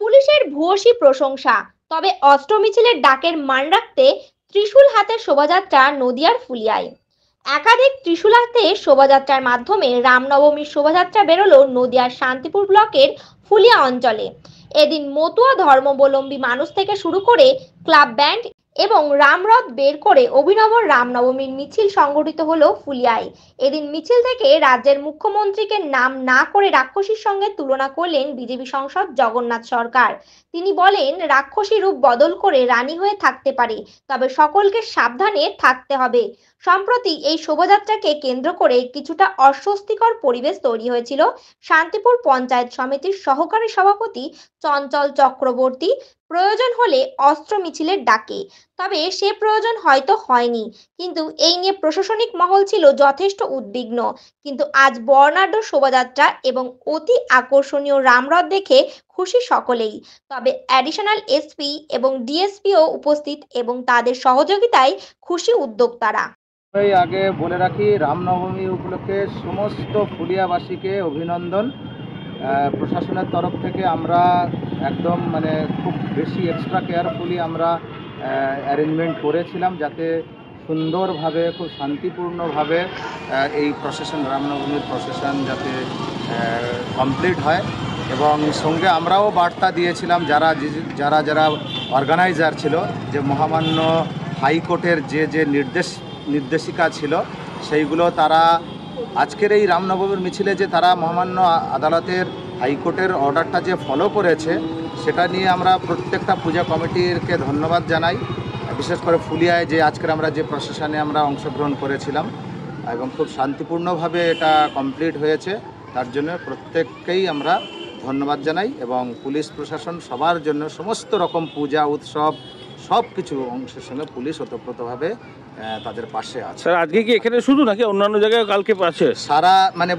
পুলিশের ভূয়সী প্রশংসা। তবে অস্ত্র মিছিলের ডাকের মান রাখতে ত্রিশূল হাতে শোভাযাত্রা নদিয়ার ফুলিয়ায়। একাধিক ত্রিশূল হাতে শোভাযাত্রার মাধ্যমে রামনবমীর শোভাযাত্রা বেরোলো নদিয়ার শান্তিপুর ব্লকের ফুলিয়া অঞ্চলে। এদিন মতুয়া ধর্মাবলম্বী মানুষ থেকে শুরু করে ক্লাব ব্যান্ড এবং রামরথ বের করে অভিনব রামনবমীর মিছিল সংগঠিত হলো ফুলিয়ায়। এদিন মিছিল থেকে রাজ্যের মুখ্যমন্ত্রীকে নাম না করে রাক্ষসীর সঙ্গে তুলনা করলেন বিজেপি সাংসদ জগন্নাথ সরকার। তিনি বলেন, রাক্ষসী রূপ বদল করে রানী হয়ে থাকতে পারে, তবে সকলকে সাবধানে থাকতে হবে। সম্প্রতি এই শোভাযাত্রাকে কেন্দ্র করে কিছুটা অস্বস্তিকর পরিবেশ তৈরি হয়েছিল শান্তিপুর পঞ্চায়েত সমিতির সহকারী সভাপতি চঞ্চল চক্রবর্তী প্রয়োজন হলে অস্ত্র মিছিলের ডাকে। তবে সে প্রয়োজন হয়তো হয়নি, কিন্তু এই নিয়ে প্রশাসনিক মহল ছিল যথেষ্ট উদ্বিগ্ন। কিন্তু আজ বর্ণাঢ্য শোভাযাত্রা এবং অতি আকর্ষণীয় রামরথ দেখে খুশি সকলেই। তবে অ্যাডিশনাল এসপি এবং ডিএসপিও উপস্থিত এবং তাদের সহযোগিতায় খুশি উদ্যোক্তারা। আগে বলে রাখি, রামনবমী উপলক্ষে সমস্ত ফুলিয়াবাসীকে অভিনন্দন। প্রশাসনের তরফ থেকে আমরা একদম খুব বেশি এক্সট্রা কেয়ারফুলি আমরা অ্যারেঞ্জমেন্ট করেছিলাম, যাতে সুন্দরভাবে খুব শান্তিপূর্ণভাবে এই প্রসেশন, রামনবমীর প্রসেশন যাতে কমপ্লিট হয়। এবং সঙ্গে আমরাও বার্তা দিয়েছিলাম যারা অর্গানাইজার ছিল, যে মহামান্য হাইকোর্টের যে নির্দেশিকা ছিল সেইগুলো তারা আজকের এই রামনবমীর মিছিলে যে তারা মহামান্য আদালতের হাইকোর্টের অর্ডারটা যে ফলো করেছে, সেটা নিয়ে আমরা প্রত্যেকটা পূজা কমিটিকে ধন্যবাদ জানাই। বিশেষ করে ফুলিয়ায় যে আজকের আমরা যে প্রসেশনে আমরা অংশগ্রহণ করেছিলাম এবং খুব শান্তিপূর্ণভাবে এটা কমপ্লিট হয়েছে, তার জন্য প্রত্যেককেই আমরা ধন্যবাদ জানাই। এবং পুলিশ প্রশাসন সবার জন্য সমস্ত রকম পূজা উৎসব সব কিছু অংশের সঙ্গে পুলিশ ওতপ্রোতভাবে তাদের পাশে আছে। স্যার, আজকে কি এখানে শুধু নাকি অন্যান্য জায়গায় কালকে পাশে সারা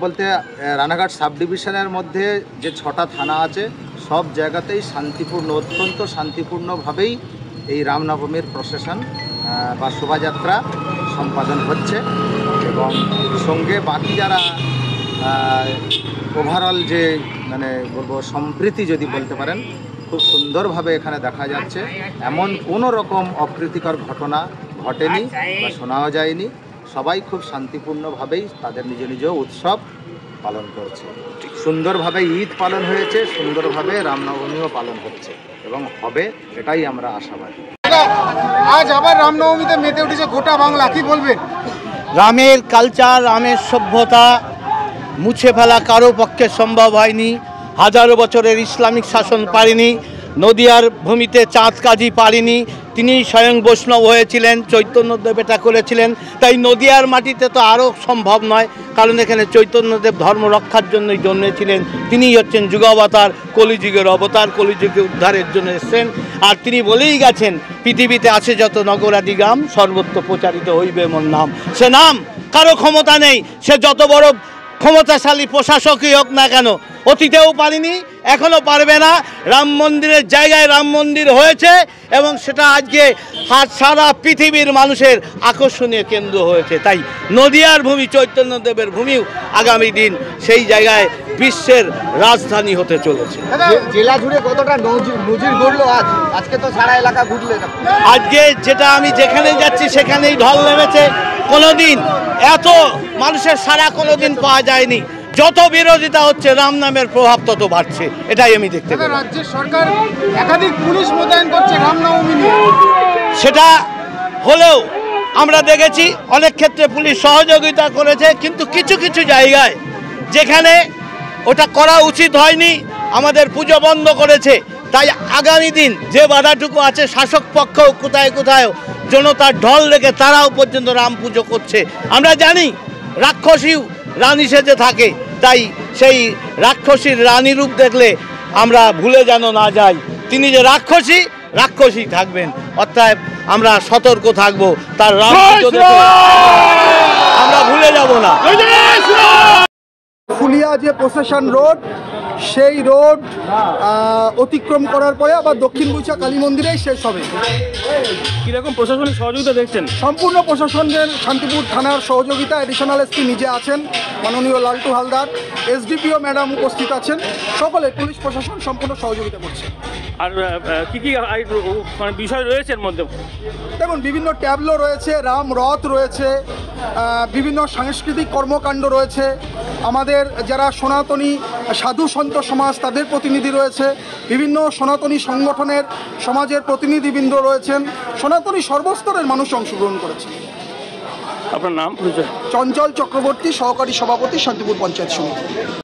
বলতে রানাঘাট সাব ডিভিশনের মধ্যে যে 6টা থানা আছে, সব জায়গাতেই শান্তিপূর্ণ, অত্যন্ত শান্তিপূর্ণভাবেই এই রামনবমীর প্রসেশন বা শোভাযাত্রা সম্পাদন হচ্ছে। এবং সঙ্গে বাকি যারা ওভারঅল যে বলবো সম্প্রীতি যদি বলতে পারেন, খুব সুন্দরভাবে এখানে দেখা যাচ্ছে। এমন কোনো রকম অপ্রীতিকর ঘটনা ঘটেনি বা শোনাও যায়নি। সবাই খুব শান্তিপূর্ণভাবেই তাদের নিজ নিজ উৎসব পালন করছে। সুন্দরভাবে ঈদ পালন হয়েছে, সুন্দরভাবে রামনবমীও পালন হচ্ছে এবং হবে, এটাই আমরা আশাবাদী। আজ আবার রামনবমীতে মেতে উঠেছে গোটা বাংলা, কি বলবেন? রামের কালচার, রামের সভ্যতা মুছে ফেলা কারো পক্ষে সম্ভব হয়নি। হাজারো বছরের ইসলামিক শাসন পারেনি, নদিয়ার ভূমিতে চাঁদ কাজী পারেনি। তিনি স্বয়ং বৈষ্ণব হয়েছিলেন, চৈতন্যদেব এটা করেছিলেন। তাই নদিয়ার মাটিতে তো আরও সম্ভব নয়, কারণ এখানে চৈতন্যদেব ধর্ম রক্ষার জন্যই জন্মেছিলেন। তিনিই হচ্ছেন যুগাবতার, কলিযুগের অবতার, কলিযুগে উদ্ধারের জন্য এসেছেন। আর তিনি বলেই গেছেন, পৃথিবীতে আছে যত নগরাদি গ্রাম, সর্বত্র প্রচারিত হইবে মোর নাম। সে নাম কারো ক্ষমতা নেই, সে যত বড় ক্ষমতাশালী প্রশাসকই হোক না কেন, অতীতেও পারেনি, এখনও পারবে না। রাম মন্দিরের জায়গায় রাম মন্দির হয়েছে এবং সেটা আজকে সারা পৃথিবীর মানুষের আকর্ষণীয় কেন্দ্র হয়েছে। তাই নদিয়ার ভূমি, চৈতন্যদেবের ভূমিও আগামী দিন সেই জায়গায় বিশ্বের রাজধানী হতে চলেছে। জেলা জুড়ে কতটা নজির গড়লো আজকে তো সারা এলাকা ঘুরলে। আজকে যেটা আমি যেখানে যাচ্ছি সেখানেই ঢল নেমেছে। কোনোদিন এত মানুষের সারা কোনোদিন পাওয়া যায়নি। যত বিরোধিতা হচ্ছে, রাম নামের প্রভাব তত বাড়ছে, এটাই আমি দেখতে পাই। রাজ্যের সরকার একাধিক পুলিশ মোতায়েন করছে রামনবমী নিয়ে। সেটা হলেও আমরা দেখেছি অনেক ক্ষেত্রে পুলিশ সহযোগিতা করেছে, কিন্তু কিছু কিছু জায়গায় যেখানে ওটা করা উচিত হয়নি, আমাদের পুজো বন্ধ করেছে। তাই আগামী দিন যে বাধাটুকু আছে, শাসক পক্ষও কোথায় কোথায় জনতার ঢল রেখে তারাও পর্যন্ত রাম পুজো করছে। আমরা জানি রাক্ষসী রানী সেজে থাকে, তাই সেই রাক্ষসীর রানী রূপ দেখলে আমরা ভুলে যেন না যাই তিনি যে রাক্ষসী থাকবেন। অর্থাৎ আমরা সতর্ক থাকব, তার রাম পুজো দেখে আমরা ভুলে যাব না। ফুলিয়া যে প্রসেশন রোড, সেই রোড অতিক্রম করার পরে আবার দক্ষিণ বুইচা কালী মন্দিরেই শেষ হবে। কিরকম প্রশাসনিক সহযোগিতা দেখছেন? সম্পূর্ণ প্রশাসনের শান্তিপুর থানার সহযোগিতা, এডিশনাল এসপি নিজে আছেন, মাননীয় লালটু হালদার, এসডিপিও ম্যাডাম উপস্থিত আছেন, সকলে পুলিশ প্রশাসন সম্পূর্ণ সহযোগিতা করছে। আর কি কি মানে বিষয় রয়েছে এর মধ্যে? দেখুন, বিভিন্ন ট্যাবলো রয়েছে, রাম রথ রয়েছে, বিভিন্ন সাংস্কৃতিক কর্মকাণ্ড রয়েছে, আমাদের যারা সনাতনী সাধু সন্ত সমাজ তাদের প্রতিনিধি রয়েছে, বিভিন্ন সনাতনী সংগঠনের সমাজের প্রতিনিধিবৃন্দ রয়েছেন, সনাতনী সর্বস্তরের মানুষ অংশগ্রহণ করেছে। আপনার নাম? চঞ্চল চক্রবর্তী, সহকারী সভাপতি, শান্তিপুর পঞ্চায়েত সমিতি।